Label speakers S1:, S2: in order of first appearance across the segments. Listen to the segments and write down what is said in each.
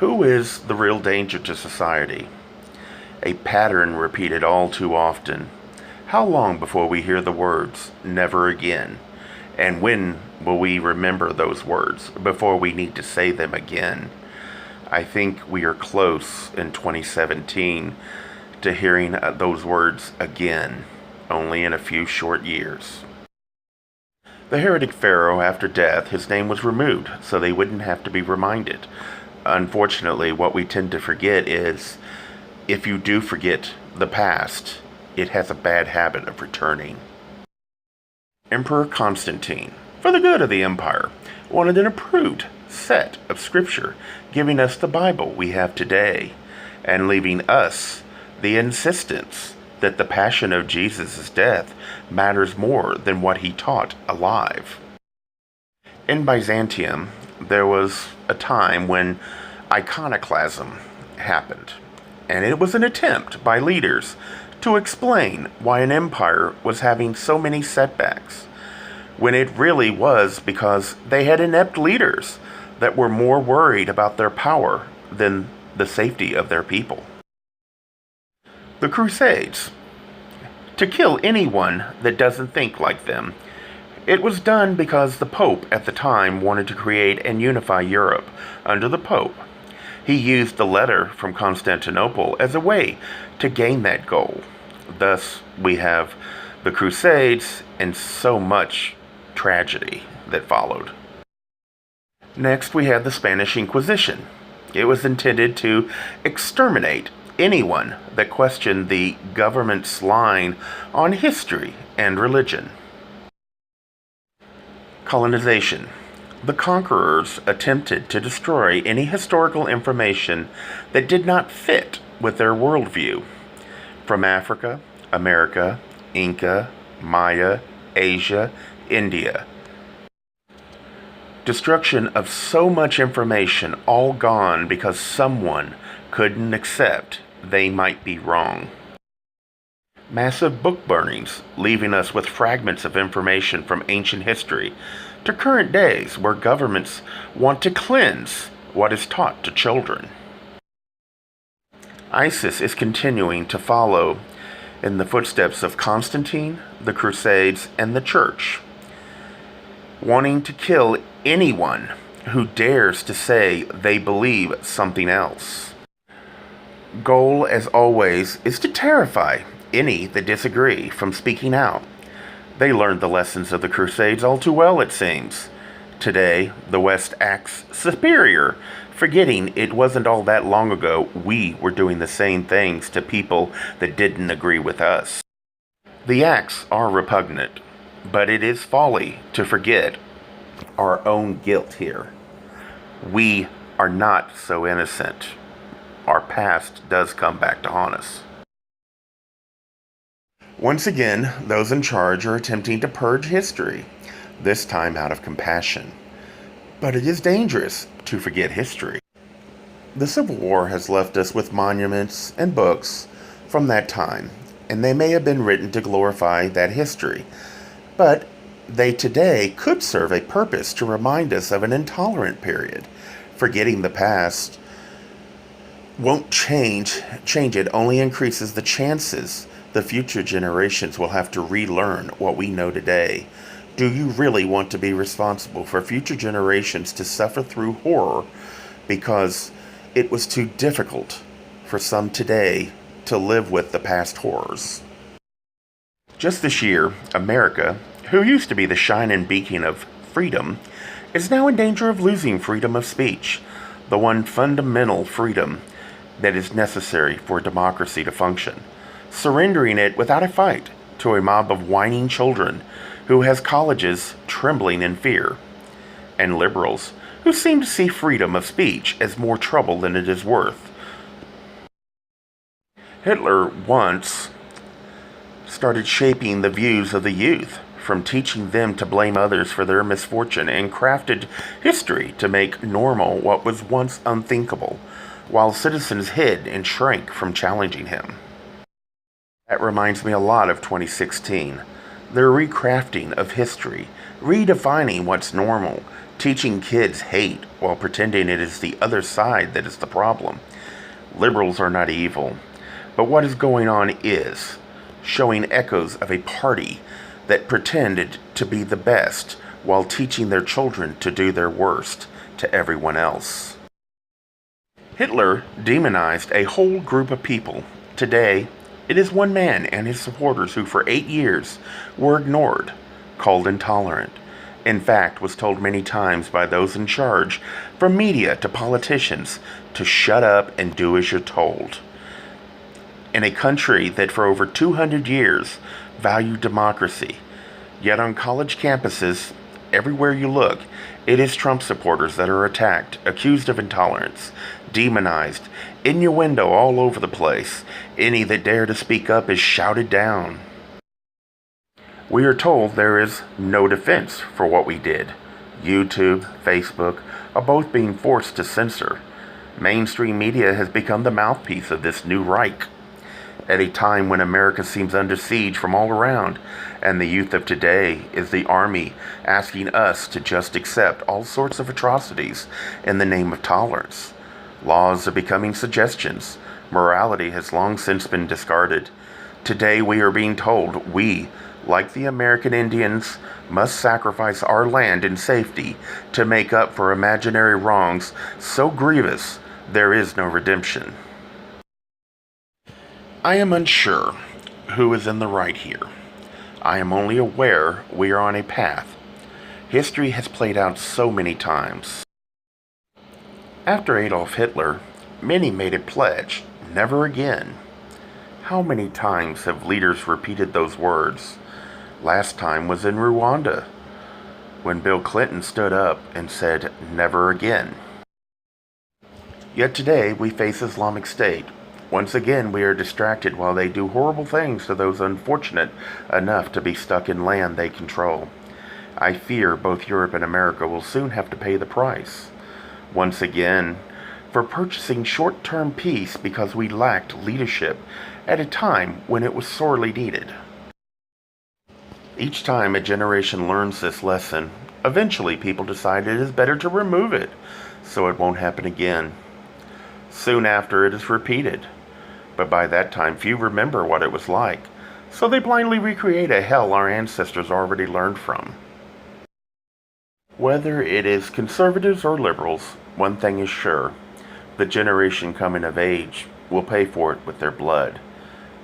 S1: Who is the real danger to society? A pattern repeated all too often. How long before we hear the words, never again? And when will we remember those words before we need to say them again? I think we are close in 2017 to hearing those words again, only in a few short years. The heretic pharaoh, after death, his name was removed so they wouldn't have to be reminded. Unfortunately, what we tend to forget is if you do forget the past, it has a bad habit of returning. Emperor Constantine, for the good of the empire, wanted an approved set of scripture, giving us the Bible we have today, and leaving us the insistence that the passion of Jesus' death matters more than what he taught alive. In Byzantium, there was a time when iconoclasm happened, and it was an attempt by leaders to explain why an empire was having so many setbacks, when it really was because they had inept leaders that were more worried about their power than the safety of their people. The Crusades. To kill anyone that doesn't think like them. It was done because the Pope at the time wanted to create and unify Europe under the Pope. He used the letter from Constantinople as a way to gain that goal. Thus, we have the Crusades and so much tragedy that followed. Next, we had the Spanish Inquisition. It was intended to exterminate anyone that questioned the government's line on history and religion. Colonization. The conquerors attempted to destroy any historical information that did not fit with their worldview. From Africa, America, Inca, Maya, Asia, India. Destruction of so much information, all gone because someone couldn't accept they might be wrong. Massive book burnings, leaving us with fragments of information from ancient history to current days where governments want to cleanse what is taught to children. ISIS is continuing to follow in the footsteps of Constantine, the Crusades, and the Church, wanting to kill anyone who dares to say they believe something else. Goal, as always, is to terrify any that disagree from speaking out. They learned the lessons of the Crusades all too well, it seems. Today, the West acts superior, forgetting it wasn't all that long ago we were doing the same things to people that didn't agree with us. The acts are repugnant, but it is folly to forget our own guilt here. We are not so innocent. Our past does come back to haunt us. Once again, those in charge are attempting to purge history, this time out of compassion. But it is dangerous to forget history. The Civil War has left us with monuments and books from that time, and they may have been written to glorify that history, but they today could serve a purpose to remind us of an intolerant period. Forgetting the past won't change it only increases the chances the future generations will have to relearn what we know today. Do you really want to be responsible for future generations to suffer through horror because it was too difficult for some today to live with the past horrors? Just this year, America, who used to be the shining beacon of freedom, is now in danger of losing freedom of speech, the one fundamental freedom that is necessary for democracy to function, surrendering it without a fight to a mob of whining children who has colleges trembling in fear, and liberals who seem to see freedom of speech as more trouble than it is worth. Hitler once started shaping the views of the youth, from teaching them to blame others for their misfortune, and crafted history to make normal what was once unthinkable, while citizens hid and shrank from challenging him. That reminds me a lot of 2016. Their recrafting of history, redefining what's normal, teaching kids hate while pretending it is the other side that is the problem. Liberals are not evil, but what is going on is showing echoes of a party that pretended to be the best while teaching their children to do their worst to everyone else. Hitler demonized a whole group of people. Today, it is one man and his supporters who for 8 years were ignored, called intolerant. In fact, was told many times by those in charge, from media to politicians, to shut up and do as you're told. In a country that for over 200 years valued democracy, yet on college campuses, everywhere you look, it is Trump supporters that are attacked, accused of intolerance, demonized, innuendo all over the place. Any that dare to speak up is shouted down. We are told there is no defense for what we did. YouTube, Facebook are both being forced to censor. Mainstream media has become the mouthpiece of this new Reich. At a time when America seems under siege from all around, and the youth of today is the army asking us to just accept all sorts of atrocities in the name of tolerance. Laws are becoming suggestions. Morality has long since been discarded. Today we are being told we, like the American Indians, must sacrifice our land in safety to make up for imaginary wrongs so grievous there is no redemption. I am unsure who is in the right here. I am only aware we are on a path. History has played out so many times. After Adolf Hitler, many made a pledge, never again. How many times have leaders repeated those words? Last time was in Rwanda, when Bill Clinton stood up and said, never again. Yet today we face Islamic State. Once again we are distracted while they do horrible things to those unfortunate enough to be stuck in land they control. I fear both Europe and America will soon have to pay the price. Once again, for purchasing short-term peace because we lacked leadership at a time when it was sorely needed. Each time a generation learns this lesson, eventually people decide it is better to remove it so it won't happen again. Soon after it is repeated, but by that time few remember what it was like, so they blindly recreate a hell our ancestors already learned from. Whether it is conservatives or liberals, one thing is sure, the generation coming of age will pay for it with their blood.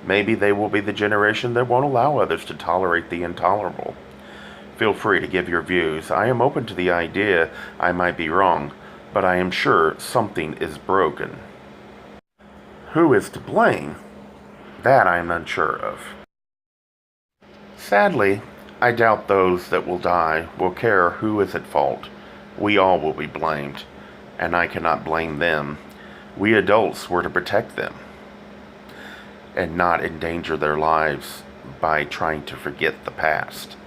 S1: Maybe they will be the generation that won't allow others to tolerate the intolerable. Feel free to give your views. I am open to the idea I might be wrong, but I am sure something is broken. Who is to blame? That I am unsure of. Sadly, I doubt those that will die will care who is at fault. We all will be blamed, and I cannot blame them. We adults were to protect them and not endanger their lives by trying to forget the past.